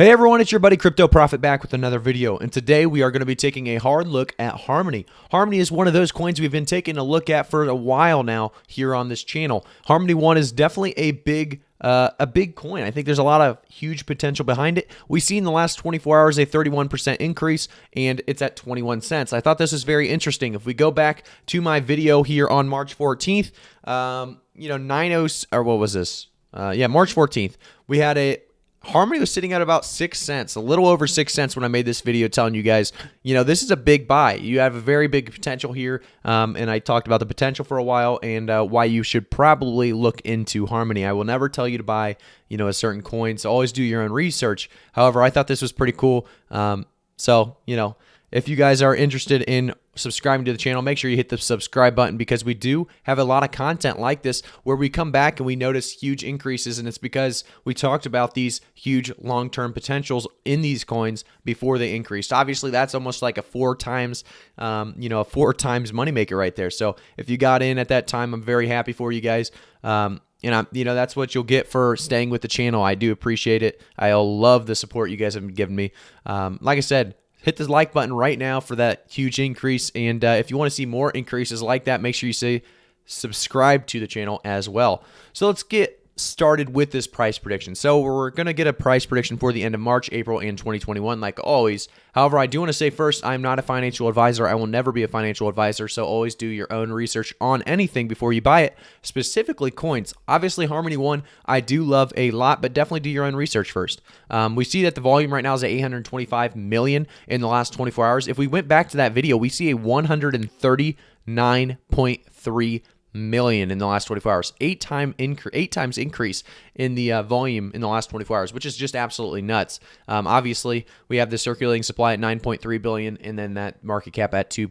Hey everyone, it's your buddy Crypto Profit back with another video, and today we are going to be taking a hard look at Harmony. Harmony is one of those coins we've been taking a look at for a while now here on this channel. Harmony One is definitely a big coin. I think there's a lot of huge potential behind it. We see in the last 24 hours a 31% increase, and it's at 21 cents. I thought this was very interesting. If we go back to my video here on March 14th, March 14th, we had Harmony was sitting at about 6 cents, a little over 6 cents when I made this video telling you guys, this is a big buy. You have a very big potential here, and I talked about the potential for a while and why you should probably look into Harmony. I will never tell you to buy, a certain coin, so always do your own research. However, I thought this was pretty cool. If you guys are interested in subscribing to the channel, make sure you hit the subscribe button because we do have a lot of content like this where we come back and we notice huge increases, and it's because we talked about these huge long-term potentials in these coins before they increased. Obviously, that's almost like a four times moneymaker right there. So if you got in at that time, I'm very happy for you guys. That's what you'll get for staying with the channel. I do appreciate it. I love the support you guys have been giving me. Like I said, hit the like button right now for that huge increase. And if you want to see more increases like that, make sure you say subscribe to the channel as well. So let's get started with this price prediction. So we're going to get a price prediction for the end of March, April, and 2021 like always. However, I do want to say first, I'm not a financial advisor. I will never be a financial advisor, so always do your own research on anything before you buy it, specifically coins. Obviously, Harmony One, I do love a lot, but definitely do your own research first. We see that the volume right now is at 825 million in the last 24 hours. If we went back to that video, we see a 139.3 million in the last 24 hours, eight times increase in the volume in the last 24 hours, which is just absolutely nuts. Obviously, we have the circulating supply at 9.3 billion, and then that market cap at 2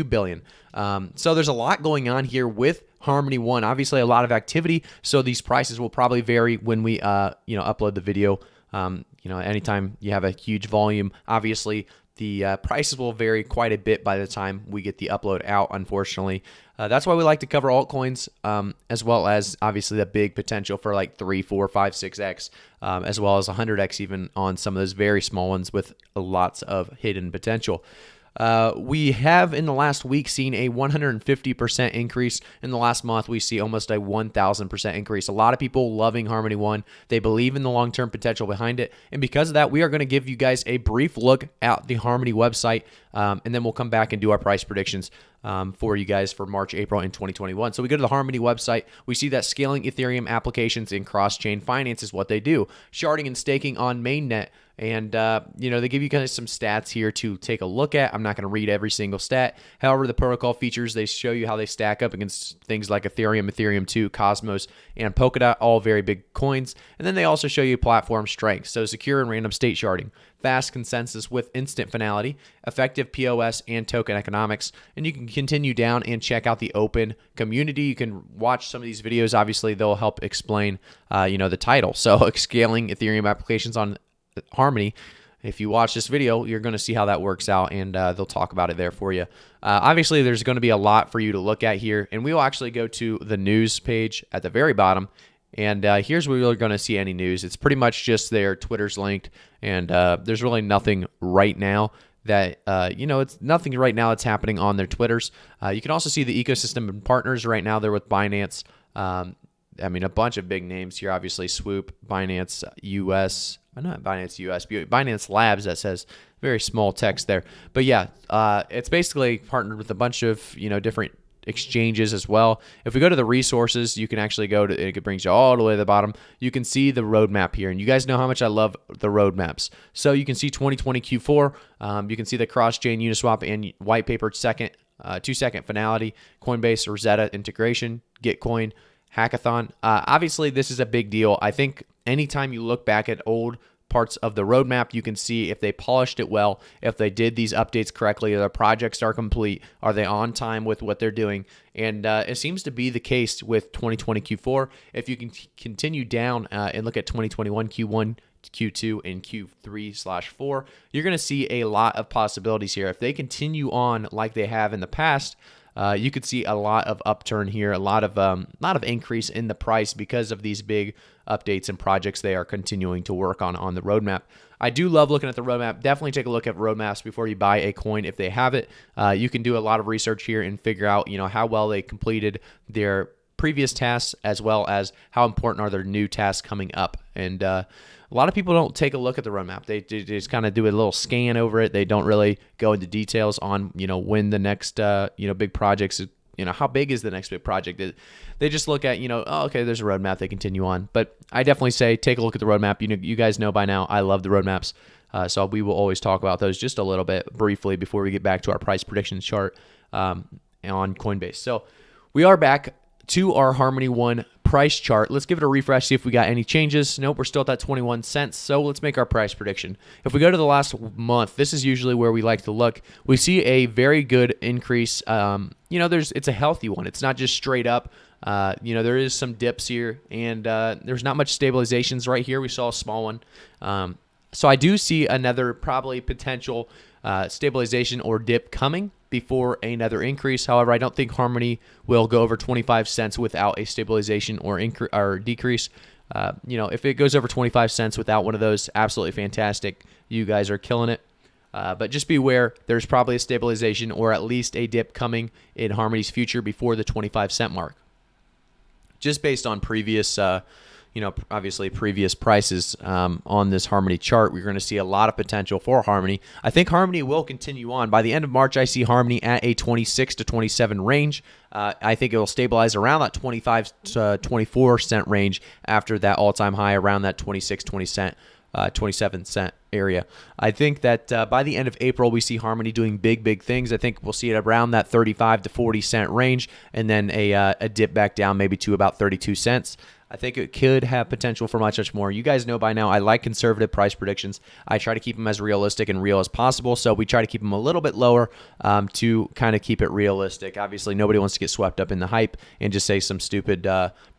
billion. So there's a lot going on here with Harmony One. Obviously, a lot of activity. So these prices will probably vary when we upload the video. Anytime you have a huge volume, obviously the prices will vary quite a bit by the time we get the upload out, unfortunately. That's why we like to cover altcoins, as well as obviously the big potential for like 3, 4, 5, 6x, as well as 100x even on some of those very small ones with lots of hidden potential. We have in the last week seen a 150% increase. In the last month, we see almost a 1,000% increase. A lot of people loving Harmony One. They believe in the long-term potential behind it. And because of that, we are going to give you guys a brief look at the Harmony website, and then we'll come back and do our price predictions for you guys for March, April, and 2021. So we go to the Harmony website. We see that scaling Ethereum applications in cross-chain finance is what they do. Sharding and staking on mainnet. And, they give you guys some stats here to take a look at. I'm not going to read every single stat. However, the protocol features, they show you how they stack up against things like Ethereum, Ethereum 2, Cosmos, and Polkadot, all very big coins. And then they also show you platform strength. So secure and random state sharding, fast consensus with instant finality, effective POS, and token economics. And you can continue down and check out the open community. You can watch some of these videos. Obviously, they'll help explain, the title. So scaling Ethereum applications on Harmony. If you watch this video, you're going to see how that works out, and they'll talk about it there for you. Obviously, there's going to be a lot for you to look at here, and we will actually go to the news page at the very bottom, and here's where you're going to see any news. It's pretty much just their Twitter's linked, and there's really nothing right now that, it's nothing right now that's happening on their Twitters. You can also see the ecosystem and partners right now. They're with Binance. A bunch of big names here, obviously Swoop, Binance US, not Binance US, but Binance Labs, that says very small text there. But yeah, it's basically partnered with a bunch of, different exchanges as well. If we go to the resources, you can actually go to, it brings you all the way to the bottom. You can see the roadmap here, and you guys know how much I love the roadmaps. So you can see 2020 Q4, you can see the cross-chain Uniswap and white paper 2-second finality, Coinbase Rosetta integration, Gitcoin, hackathon. Obviously, this is a big deal. I think anytime you look back at old parts of the roadmap, you can see if they polished it well, if they did these updates correctly, their projects are complete, are they on time with what they're doing? And it seems to be the case with 2020 Q4. If you can continue down and look at 2021 Q1, Q2, and Q3/4, you're going to see a lot of possibilities here. If they continue on like they have in the past, you could see a lot of upturn here, a lot of increase in the price because of these big updates and projects they are continuing to work on the roadmap. I do love looking at the roadmap. Definitely take a look at roadmaps before you buy a coin if they have it. You can do a lot of research here and figure out, how well they completed their previous tasks, as well as how important are their new tasks coming up. And a lot of people don't take a look at the roadmap. They just kind of do a little scan over it. They don't really go into details on, when the next, big projects, how big is the next big project? They just look at, oh, okay, there's a roadmap. They continue on. But I definitely say take a look at the roadmap. You guys know by now I love the roadmaps. So we will always talk about those just a little bit briefly before we get back to our price prediction chart on Coinbase. So we are back to our Harmony One price chart. Let's give it a refresh, see if we got any changes. Nope, we're still at that 21 cents. So let's make our price prediction. If we go to the last month, this is usually where we like to look. We see a very good increase. It's a healthy one. It's not just straight up. There is some dips here, and there's not much stabilizations right here. We saw a small one. So I do see another probably potential stabilization or dip coming before another increase. However, I don't think Harmony will go over 25 cents without a stabilization or decrease. If it goes over 25 cents without one of those, absolutely fantastic. You guys are killing it. But just beware, there's probably a stabilization or at least a dip coming in Harmony's future before the 25-cent mark. Just based on previous obviously previous prices on this Harmony chart, we're going to see a lot of potential for Harmony. I think Harmony will continue on. By the end of March, I see Harmony at a 26 to 27 range. I think it will stabilize around that 25 to 24 cent range after that all-time high around that 27 cent area. I think that by the end of April, we see Harmony doing big things. I think we'll see it around that 35 to 40 cent range, and then a dip back down maybe to about 32 cents. I think it could have potential for much more. You guys know by now I like conservative price predictions. I try to keep them as realistic and real as possible, so we try to keep them a little bit lower to kind of keep it realistic. Obviously, nobody wants to get swept up in the hype and just say some stupid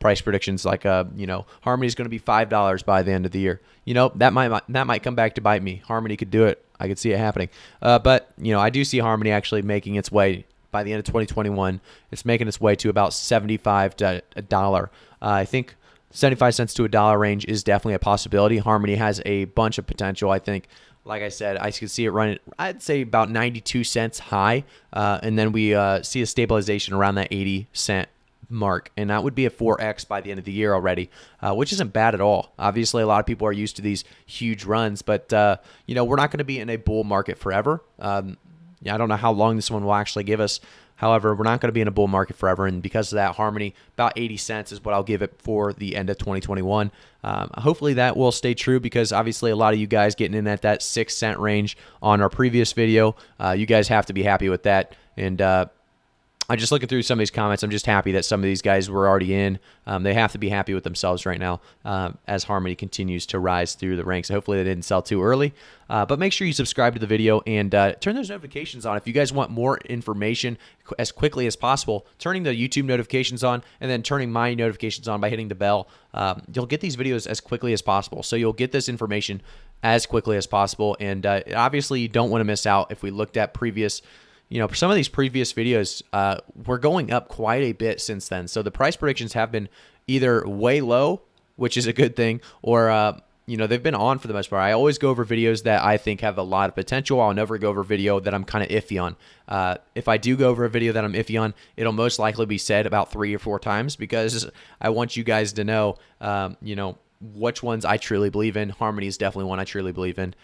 price predictions like, Harmony's going to be $5 by the end of the year. That might come back to bite me. Harmony could do it. I could see it happening. But I do see Harmony actually making its way by the end of 2021. It's making its way to about 75 to $1. I think 75 cents to $1 range is definitely a possibility. Harmony has a bunch of potential. I think, like I said, I could see it running, I'd say about 92 cents high, and then we see a stabilization around that 80 cent mark, and that would be a 4x by the end of the year already, which isn't bad at all. Obviously, a lot of people are used to these huge runs, but we're not going to be in a bull market forever. I don't know how long this one will actually give us. However, we're not going to be in a bull market forever, and because of that, Harmony, about 80 cents is what I'll give it for the end of 2021. Hopefully that will stay true, because obviously a lot of you guys getting in at that 6 cent range on our previous video, you guys have to be happy with that. And I'm just looking through some of these comments. I'm just happy that some of these guys were already in. They have to be happy with themselves right now as Harmony continues to rise through the ranks. Hopefully they didn't sell too early. But make sure you subscribe to the video and turn those notifications on. If you guys want more information as quickly as possible, turning the YouTube notifications on and then turning my notifications on by hitting the bell, you'll get these videos as quickly as possible. So you'll get this information as quickly as possible. And obviously you don't want to miss out. If we looked at previous some of these previous videos, we're going up quite a bit since then. So the price predictions have been either way low, which is a good thing, or they've been on for the most part. I always go over videos that I think have a lot of potential. I'll never go over a video that I'm kind of iffy on. If I do go over a video that I'm iffy on, it'll most likely be said about 3 or 4 times, because I want you guys to know, which ones I truly believe in. Harmony is definitely one I truly believe in.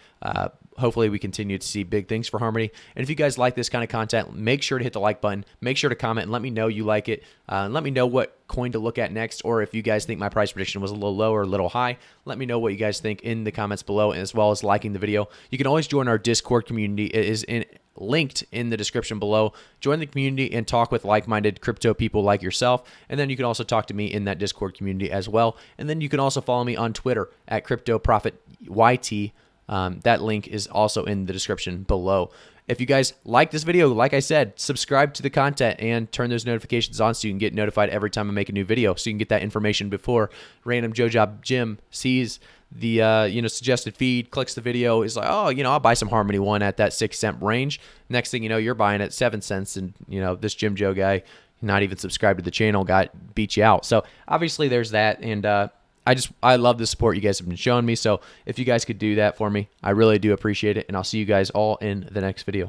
Hopefully we continue to see big things for Harmony. And if you guys like this kind of content, make sure to hit the like button. Make sure to comment and let me know you like it. And let me know what coin to look at next, or if you guys think my price prediction was a little low or a little high, let me know what you guys think in the comments below, as well as liking the video. You can always join our Discord community. It is linked in the description below. Join the community and talk with like-minded crypto people like yourself. And then you can also talk to me in that Discord community as well. And then you can also follow me on Twitter at CryptoProfitYT. That link is also in the description below. If you guys like this video, like I said, subscribe to the content and turn those notifications on so you can get notified every time I make a new video, so you can get that information before random Joe Job Jim sees the suggested feed, clicks the video, is like, oh, I'll buy some Harmony One at that 6-cent range. Next thing you know, you're buying at 7 cents, and this Jim Joe guy, not even subscribed to the channel, beat you out. So obviously there's that, and I love the support you guys have been showing me. So if you guys could do that for me, I really do appreciate it, and I'll see you guys all in the next video.